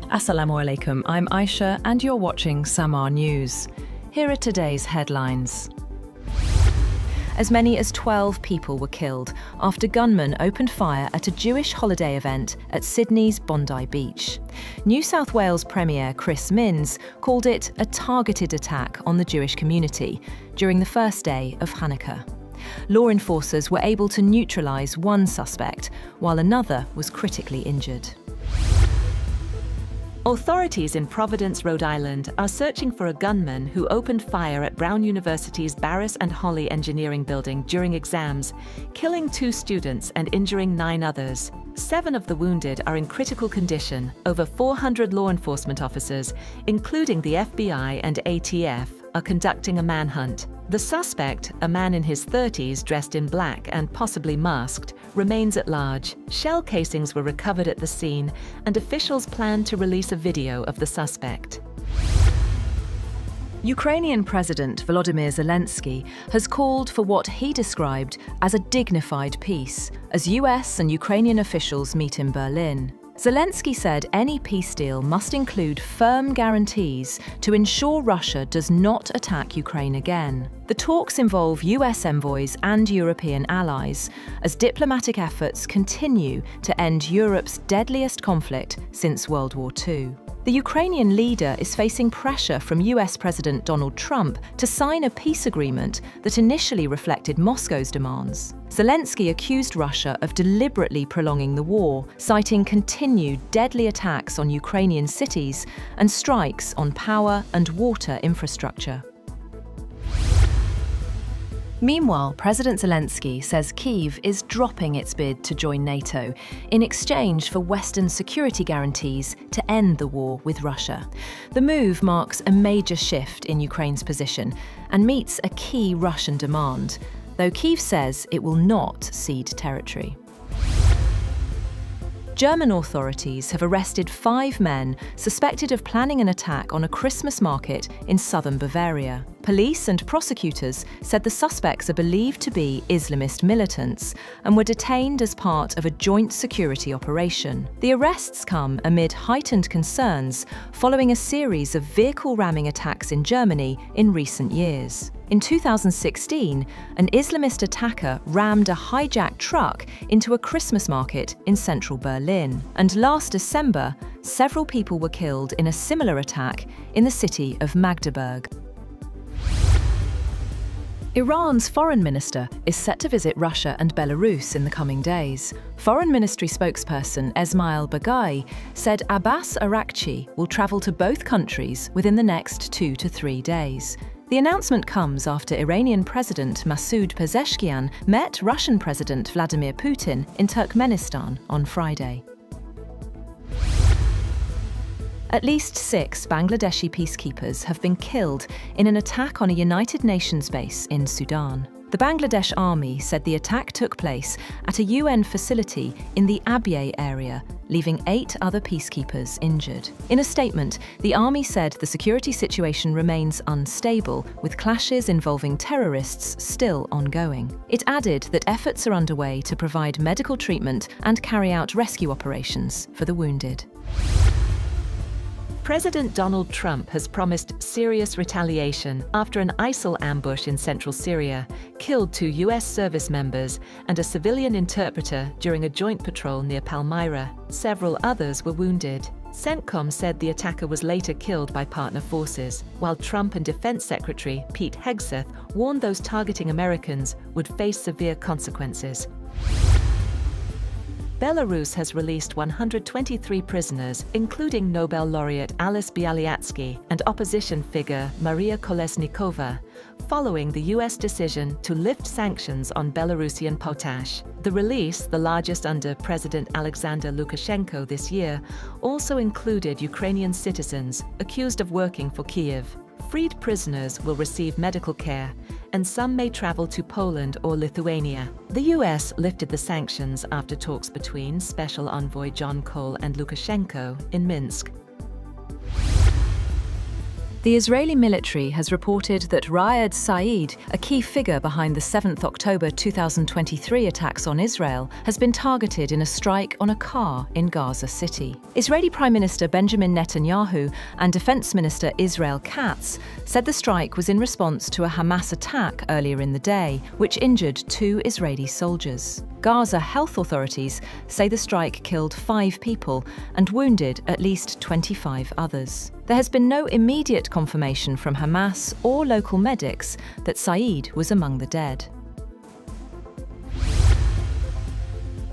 Assalamu alaikum, I'm Aisha and you're watching Samaa News. Here are today's headlines. As many as 12 people were killed after gunmen opened fire at a Jewish holiday event at Sydney's Bondi beach. New South Wales Premier Chris Minns called it a targeted attack on the Jewish community during the first day of Hanukkah. Law enforcers were able to neutralize one suspect, while another was critically injured. Authorities in Providence, Rhode Island are searching for a gunman who opened fire at Brown University's Barris and Holly Engineering Building during exams, killing 2 students and injuring 9 others. 7 of the wounded are in critical condition. Over 400 law enforcement officers, including the FBI and ATF, are conducting a manhunt. The suspect, a man in his 30s dressed in black and possibly masked, remains at large. Shell casings were recovered at the scene, and officials plan to release a video of the suspect. Ukrainian President Volodymyr Zelensky has called for what he described as a dignified peace as US and Ukrainian officials meet in Berlin. Zelensky said any peace deal must include firm guarantees to ensure Russia does not attack Ukraine again. The talks involve US envoys and European allies as diplomatic efforts continue to end Europe's deadliest conflict since World War II. The Ukrainian leader is facing pressure from US President Donald Trump to sign a peace agreement that initially reflected Moscow's demands. Zelensky accused Russia of deliberately prolonging the war, citing continued deadly attacks on Ukrainian cities and strikes on power and water infrastructure. Meanwhile, President Zelensky says Kyiv is dropping its bid to join NATO in exchange for Western security guarantees to end the war with Russia. The move marks a major shift in Ukraine's position and meets a key Russian demand, though Kyiv says it will not cede territory. German authorities have arrested 5 men suspected of planning an attack on a Christmas market in southern Bavaria. Police and prosecutors said the suspects are believed to be Islamist militants and were detained as part of a joint security operation. The arrests come amid heightened concerns following a series of vehicle ramming attacks in Germany in recent years. In 2016, an Islamist attacker rammed a hijacked truck into a Christmas market in central Berlin. And last December, several people were killed in a similar attack in the city of Magdeburg. Iran's foreign minister is set to visit Russia and Belarus in the coming days. Foreign Ministry spokesperson Esmail Baghai said Abbas Araghchi will travel to both countries within the next 2 to 3 days. The announcement comes after Iranian President Masoud Pezeshkian met Russian President Vladimir Putin in Turkmenistan on Friday. At least 6 Bangladeshi peacekeepers have been killed in an attack on a United Nations base in Sudan. The Bangladesh Army said the attack took place at a UN facility in the Abyei area, leaving 8 other peacekeepers injured. In a statement, the Army said the security situation remains unstable, with clashes involving terrorists still ongoing. It added that efforts are underway to provide medical treatment and carry out rescue operations for the wounded. President Donald Trump has promised serious retaliation after an ISIL ambush in central Syria killed 2 US service members and a civilian interpreter during a joint patrol near Palmyra. Several others were wounded. CENTCOM said the attacker was later killed by partner forces, while Trump and Defense Secretary Pete Hegseth warned those targeting Americans would face severe consequences. Belarus has released 123 prisoners, including Nobel laureate Alice Bialyatsky and opposition figure Maria Kolesnikova, following the US decision to lift sanctions on Belarusian potash. The release, the largest under President Alexander Lukashenko this year, also included Ukrainian citizens accused of working for Kyiv. Freed prisoners will receive medical care, and some may travel to Poland or Lithuania. The US lifted the sanctions after talks between Special Envoy John Cole and Lukashenko in Minsk. The Israeli military has reported that Raed Said, a key figure behind the 7th October 2023 attacks on Israel, has been targeted in a strike on a car in Gaza City. Israeli Prime Minister Benjamin Netanyahu and Defense Minister Israel Katz said the strike was in response to a Hamas attack earlier in the day, which injured 2 Israeli soldiers. Gaza health authorities say the strike killed 5 people and wounded at least 25 others. There has been no immediate confirmation from Hamas or local medics that Said was among the dead.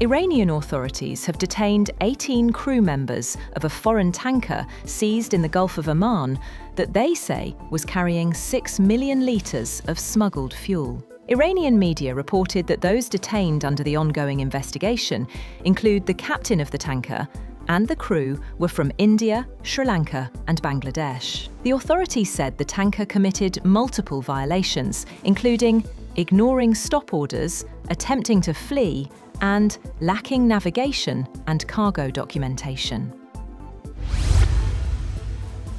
Iranian authorities have detained 18 crew members of a foreign tanker seized in the Gulf of Oman that they say was carrying 6 million litres of smuggled fuel. Iranian media reported that those detained under the ongoing investigation include the captain of the tanker, and the crew were from India, Sri Lanka and Bangladesh. The authorities said the tanker committed multiple violations, including ignoring stop orders, attempting to flee, and lacking navigation and cargo documentation.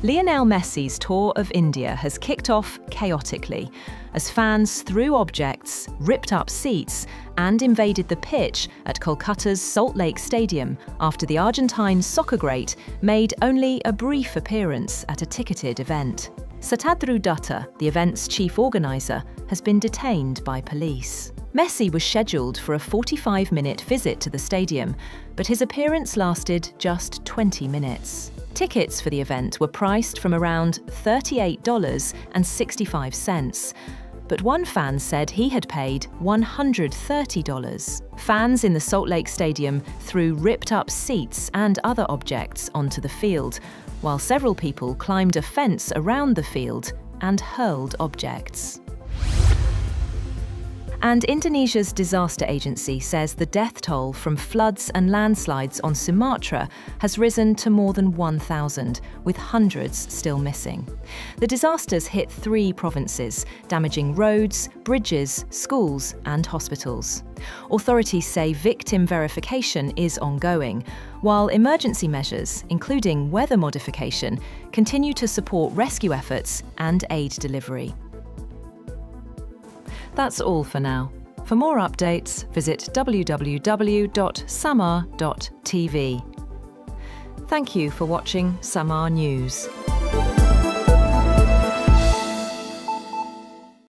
Lionel Messi's tour of India has kicked off chaotically as fans threw objects, ripped up seats and invaded the pitch at Kolkata's Salt Lake Stadium after the Argentine soccer great made only a brief appearance at a ticketed event. Satadru Dutta, the event's chief organiser, has been detained by police. Messi was scheduled for a 45-minute visit to the stadium, but his appearance lasted just 20 minutes. Tickets for the event were priced from around $38.65, but one fan said he had paid $130. Fans in the Salt Lake Stadium threw ripped-up seats and other objects onto the field, while several people climbed a fence around the field and hurled objects. And Indonesia's disaster agency says the death toll from floods and landslides on Sumatra has risen to more than 1,000, with hundreds still missing. The disasters hit 3 provinces, damaging roads, bridges, schools and hospitals. Authorities say victim verification is ongoing, while emergency measures, including weather modification, continue to support rescue efforts and aid delivery. That's all for now. For more updates, visit www.samaa.tv. Thank you for watching Samaa News.